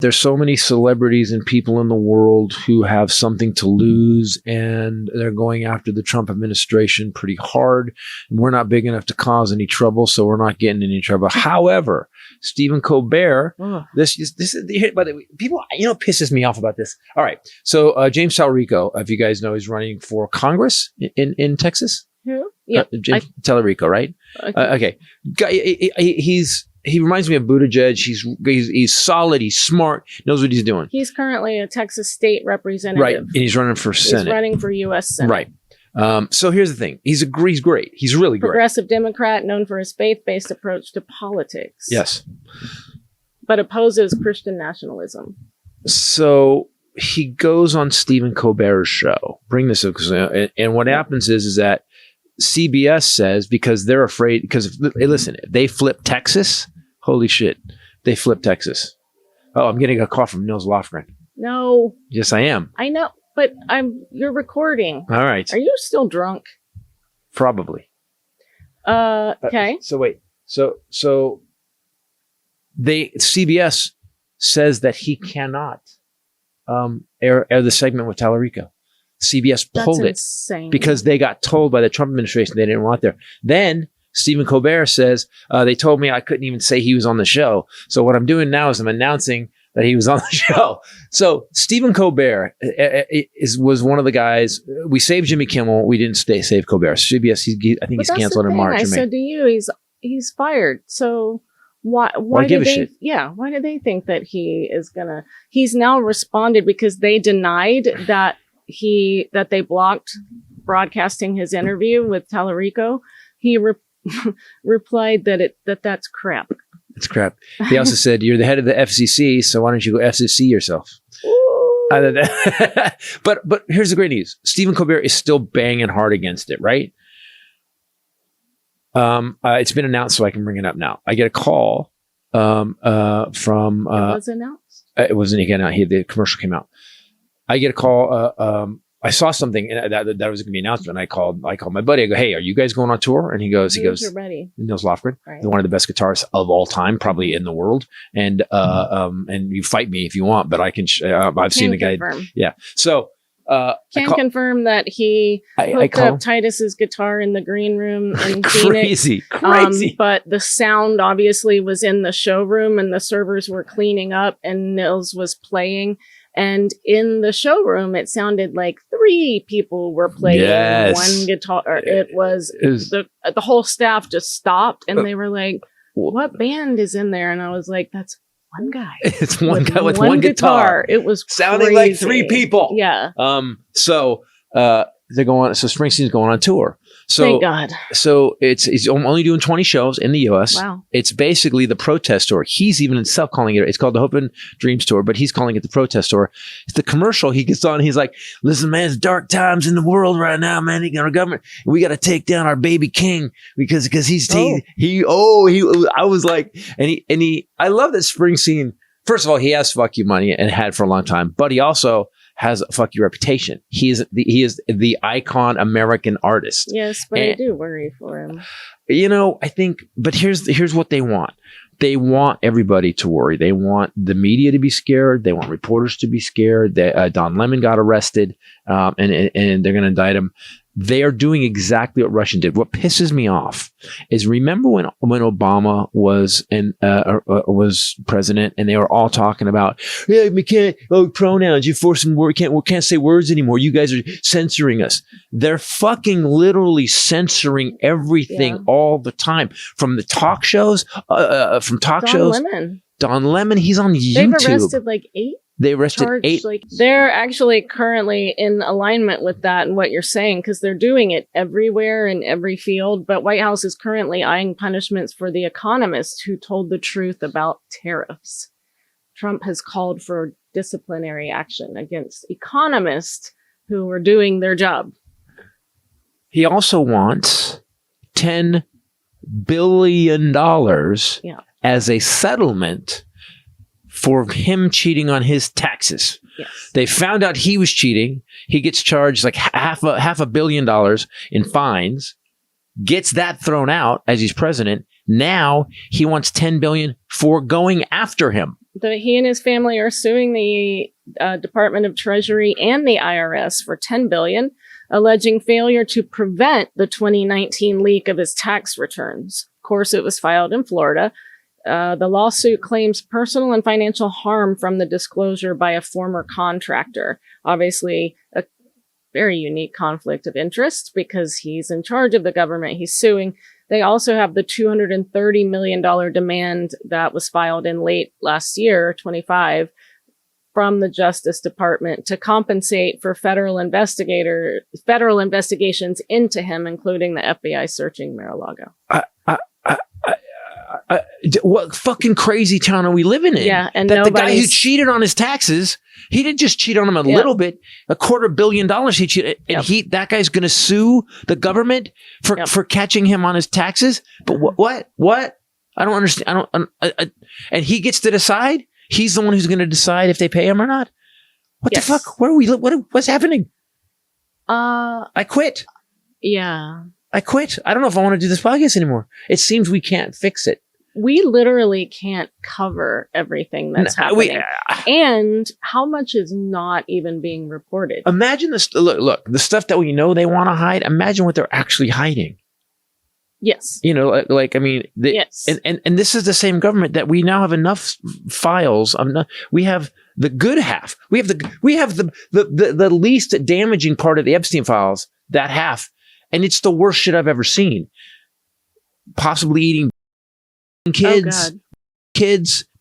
There's so many celebrities and people in the world who have something to lose, and they're going after the Trump administration pretty hard. And we're not big enough to cause any trouble, so we're not getting any trouble. However, Stephen Colbert, this is by the way, people, pisses me off about this. All right, so James Tallarico, if you guys know, is running for Congress in Texas. Who? Yeah, James Tallarico, right? Okay, he reminds me of Buttigieg. He's solid. He's smart. Knows what he's doing. He's currently a Texas state representative. Right. And he's running for Senate. He's running for U.S. Senate. Right. So here's the thing. He's great. He's really great. Progressive Democrat, known for his faith-based approach to politics. Yes. But opposes Christian nationalism. So he goes on Stephen Colbert's show. Bring this up. And what happens is that CBS says, because they're afraid, because listen, if they flip Texas, holy shit, they flip Texas. Oh, I'm getting a call from Nils Lofgren. No. Yes, I am. I know, but you're recording. All right. Are you still drunk? Probably. Okay. So wait. So CBS says that he cannot air the segment with Tallarico. CBS pulled it because they got told by the Trump administration they didn't want there. Then Stephen Colbert says, they told me I couldn't even say he was on the show. So what I'm doing now is I'm announcing that he was on the show. So Stephen Colbert was one of the guys. We saved Jimmy Kimmel. We didn't save Colbert. CBS, I think he's canceled in March. I said to you, he's fired. So why give a shit? Yeah. Why do they think that he's now responded because they denied that they blocked broadcasting his interview with Tallarico. He replied that's crap. It's crap. He also said, "You're the head of the FCC, so why don't you go FCC yourself?" But here's the great news: Stephen Colbert is still banging hard against it, right? It's been announced, so I can bring it up now. I get a call from. It was announced. It wasn't again out. The commercial came out. I get a call. I saw something that was going to be an announcement. I called my buddy. I go, "Hey, are you guys going on tour?" And he goes, your buddy? Nils Lofgren, right. One of the best guitarists of all time, probably in the world. And you fight me if you want, but I can. I've seen the guy. Confirm. Yeah. So can confirm that he hooked up Titus's guitar in the green room in crazy. But the sound obviously was in the showroom, and the servers were cleaning up, and Nils was playing. And in the showroom, it sounded like 3 people were playing one guitar. It was the whole staff just stopped, and they were like, "What band is in there?" And I was like, "That's one guy. It's one guy with one guitar." It was sounding like 3 people. Yeah. So they're going. So Springsteen's going on tour. So, thank God. So he's only doing 20 shows in the U.S. Wow. It's basically the protest tour. He's even himself calling it. It's called the Hope and Dreams tour, but he's calling it the protest tour. It's the commercial. He gets on. He's like, "Listen, man, it's dark times in the world right now, man. Our government. We got to take down our baby king because he's I was like, and he. I love that Springsteen. First of all, he has fuck you money and had for a long time, but he also has a fuck you reputation. He is the icon American artist. Yes, but I do worry for him. I think, but here's what they want. They want everybody to worry. They want the media to be scared. They want reporters to be scared. Don Lemon got arrested, and they're going to indict him. They are doing exactly what Russia did. What pisses me off is remember when Obama was president and they were all talking about, "Yeah, we can't pronouns. You forcing word. We can't say words anymore. You guys are censoring us." They're fucking literally censoring everything all the time from the talk shows. Don Lemon. He's on YouTube. They've arrested like 8. They arrested 8. They're actually currently in alignment with that and what you're saying, because they're doing it everywhere in every field. But White House is currently eyeing punishments for the economists who told the truth about tariffs. Trump has called for disciplinary action against economists who were doing their job. He also wants $10 billion as a settlement for him cheating on his taxes. Yes. They found out he was cheating. He gets charged like half $1 billion in fines, gets that thrown out as he's president. Now he wants $10 billion for going after him. He and his family are suing the Department of Treasury and the IRS for $10 billion, alleging failure to prevent the 2019 leak of his tax returns. Of course, it was filed in Florida. The lawsuit claims personal and financial harm from the disclosure by a former contractor. Obviously, a very unique conflict of interest because he's in charge of the government. He's suing. They also have the $230 million demand that was filed in late last year, 25, from the Justice Department to compensate for federal investigations into him, including the FBI searching Mar-a-Lago. What fucking crazy town are we living in? Yeah, and that the guy who cheated on his taxes, he didn't just cheat on them a little bit, $250 million he cheated, and that guy's going to sue the government for catching him on his taxes. But what? I don't understand. And he gets to decide. He's the one who's going to decide if they pay him or not. What the fuck? Where are we? What's happening? I quit. Yeah. I quit. I don't know if I want to do this podcast anymore. It seems we can't fix it. We literally can't cover everything that's happening. And how much is not even being reported? Imagine this. Look, the stuff that we know they want to hide. Imagine what they're actually hiding. Yes. You know, yes. And this is the same government that we now have enough files. We have the good half. We have the least damaging part of the Epstein files, that half. And it's the worst shit I've ever seen. Possibly eating kids.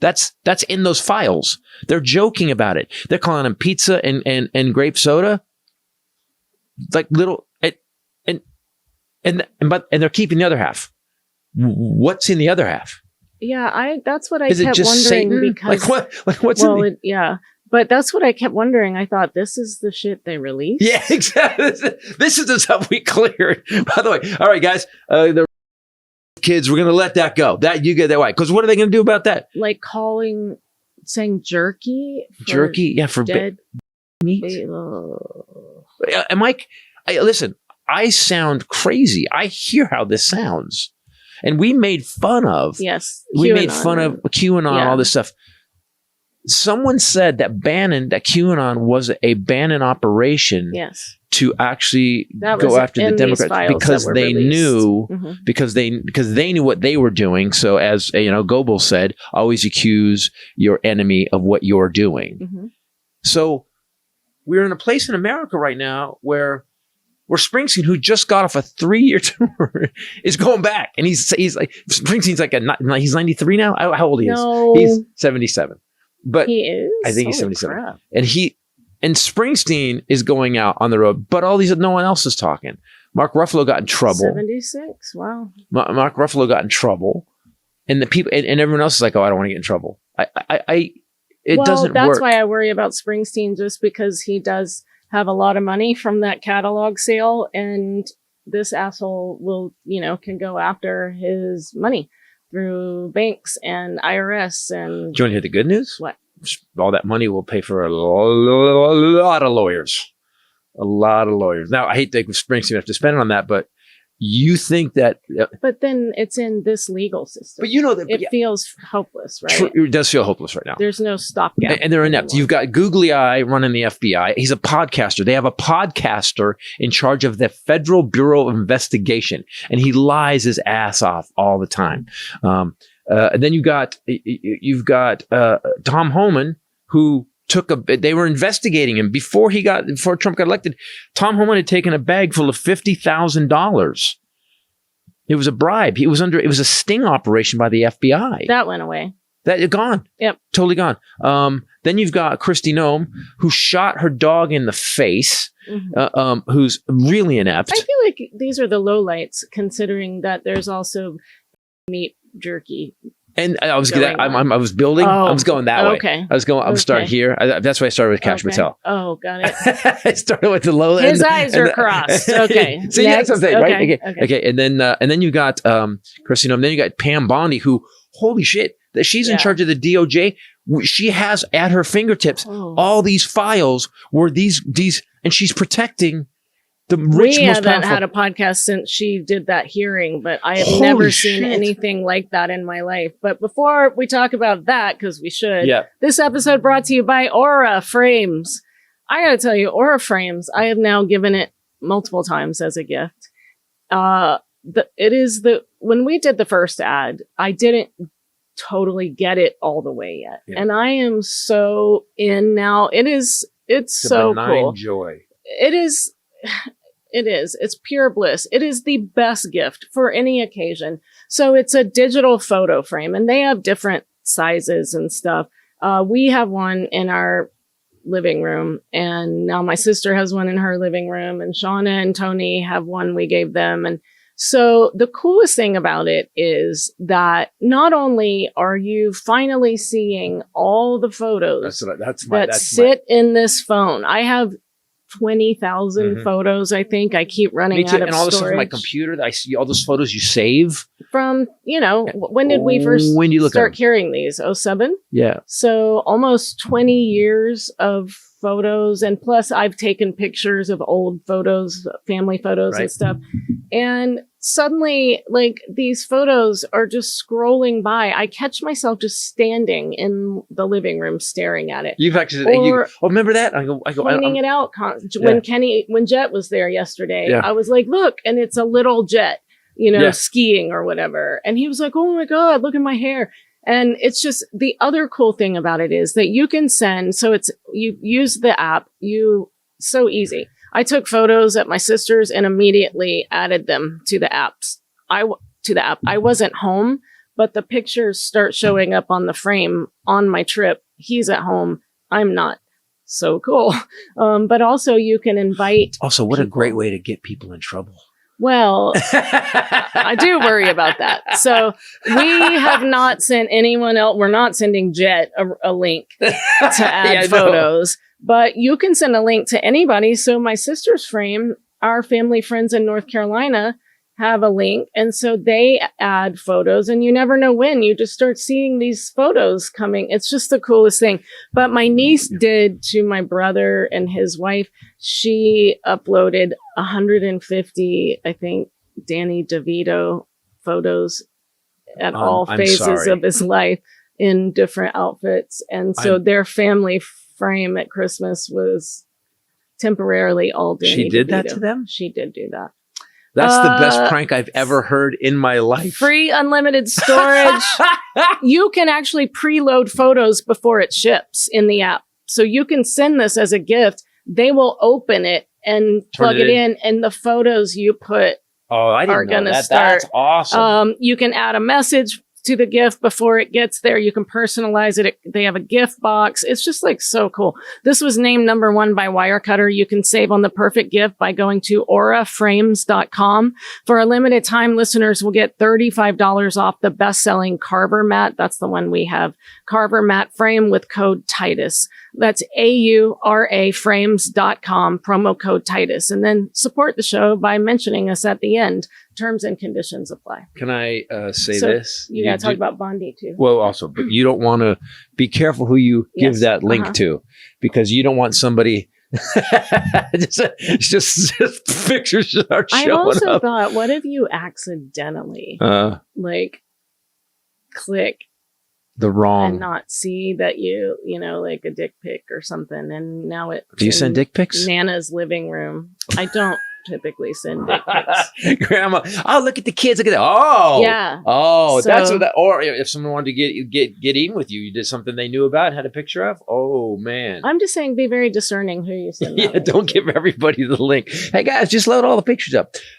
That's in those files. They're joking about it. They're calling them pizza and grape soda. Like little and they're keeping the other half. What's in the other half? Yeah, that's what I kept wondering. Satan? Because what's in the... yeah. But that's what I kept wondering. I thought, this is the shit they released? Yeah, exactly. This is the stuff we cleared. By the way, all right, guys, the kids, we're going to let that go. That you get that way. Because what are they going to do about that? Like saying jerky? For dead meat? Listen, I sound crazy. I hear how this sounds. And we made fun of. Yes. We made fun of QAnon, all this stuff. Someone said that QAnon was a Bannon operation to actually go after the Democrats because they knew because they knew what they were doing. So as Goebbels said, always accuse your enemy of what you're doing. Mm-hmm. So we're in a place in America right now where Springsteen, who just got off a 3-year tour, is going back, and he's like Springsteen's like he's 93 now. How old he is? He's 77. But he is. I think he's 77. Crap. And Springsteen is going out on the road, but no one else is talking. Mark Ruffalo got in trouble. 76. Wow. Mark Ruffalo got in trouble, and the people and everyone else is like, "Oh, I don't want to get in trouble." It doesn't work. That's why I worry about Springsteen, just because he does have a lot of money from that catalog sale, and this asshole will, can go after his money through banks and IRS. And do you want to hear the good news? What? All that money will pay for a lot of lawyers. A lot of lawyers. Now, I hate that Springsteen have to spend it on that, but you think that... but then it's in this legal system. But you know that... It feels hopeless, right? It does feel hopeless right now. There's no stopgap. And they're inept. You've got Googly Eye running the FBI. He's a podcaster. They have a podcaster in charge of the Federal Bureau of Investigation. And he lies his ass off all the time. And then you've got Tom Homan, who they were investigating him before Trump got elected. Tom Homan had taken a bag full of $50,000. It was a bribe. It was a sting operation by the FBI. That went away. Gone. Yep. Totally gone. Then you've got Kristi Noem, who shot her dog in the face, who's really inept. I feel like these are the lowlights, considering that there's also meat jerky. And I was going that way. Okay. I'm starting here. That's why I started with Kash Patel. Oh, got it. I started with the low end. His eyes are crossed. Okay. So that's what I'm saying, right? Okay. And then you got Kristi Noem. Then you got Pam Bondi, who, holy shit, that she's in charge of the DOJ. She has at her fingertips all these files where these, and she's protecting We haven't had a podcast since she did that hearing, but I have never seen anything like that in my life. But before we talk about that, because we should, this episode brought to you by Aura Frames. I got to tell you, Aura Frames, I have now given it multiple times as a gift. When we did the first ad, I didn't totally get it all the way yet. And I am so in now. It's so cool. Joy. It is. It's pure bliss. It is the best gift for any occasion. So it's a digital photo frame, and they have different sizes and stuff. We have one in our living room, and now my sister has one in her living room, and Shauna and Tony have one we gave them. And so the coolest thing about it is that not only are you finally seeing all the photos that sit in this phone. I have 20,000 photos, I think. I keep running out of and all storage. the stuff on my computer, I see all those photos you save. From, when did we first start carrying these? 2007? Yeah. So almost 20 years of photos. And plus I've taken pictures of old photos, family photos and stuff. And suddenly, like, these photos are just scrolling by. I catch myself just standing in the living room staring at it. You've actually, remember that? I go, pointing it out. When Jet was there yesterday, I was like, look, and it's a little Jet, skiing or whatever. And he was like, oh my God, look at my hair. And it's just, the other cool thing about it is that you can send, so you use the app, so easy. I took photos at my sister's and immediately added them to the app. I wasn't home, but the pictures start showing up on the frame on my trip. He's at home. I'm not. So cool. But also you can invite. Also, what a great way to get people in trouble. Well, I do worry about that. So we have not sent anyone else. We're not sending Jet a link to add photos. But you can send a link to anybody. So my sister's frame, our family friends in North Carolina have a link. And so they add photos, and you never know when. You just start seeing these photos coming. It's just the coolest thing. But my niece did to my brother and his wife. She uploaded 150, I think, Danny DeVito photos at all phases of his life in different outfits. And so their family frame at Christmas was temporarily all Danny She did DeVito. That to them? She did do that. That's the best prank I've ever heard in my life. Free unlimited storage. You can actually preload photos before it ships in the app. So you can send this as a gift. They will open it and plug it in, and the photos you put are going to start. That's awesome. You can add a message to the gift before it gets there. You can personalize it. They have a gift box. It's just like so cool. This was named number 1 by Wirecutter. You can save on the perfect gift by going to auraframes.com. For a limited time, listeners will get $35 off the best-selling Carver mat. That's the one we have. Carver mat frame with code Titus. That's AURA frames.com, promo code Titus. And then support the show by mentioning us at the end. Terms and conditions apply. Can I say this? You got to talk about Bondi too. Well, also, but you don't want to be careful who you give that link to, because you don't want somebody just pictures start showing up. I also thought, what if you accidentally click the wrong and not see that like a dick pic or something, and now it. Do you send dick pics? Nana's living room. I don't typically send dick pics. Grandma, look at the kids. Look at that. Oh, yeah. Oh, so, that's what that. Or if someone wanted to get even with you, you did something they knew about and had a picture of. Oh man. I'm just saying, be very discerning who you send. Don't give everybody the link. Hey guys, just load all the pictures up.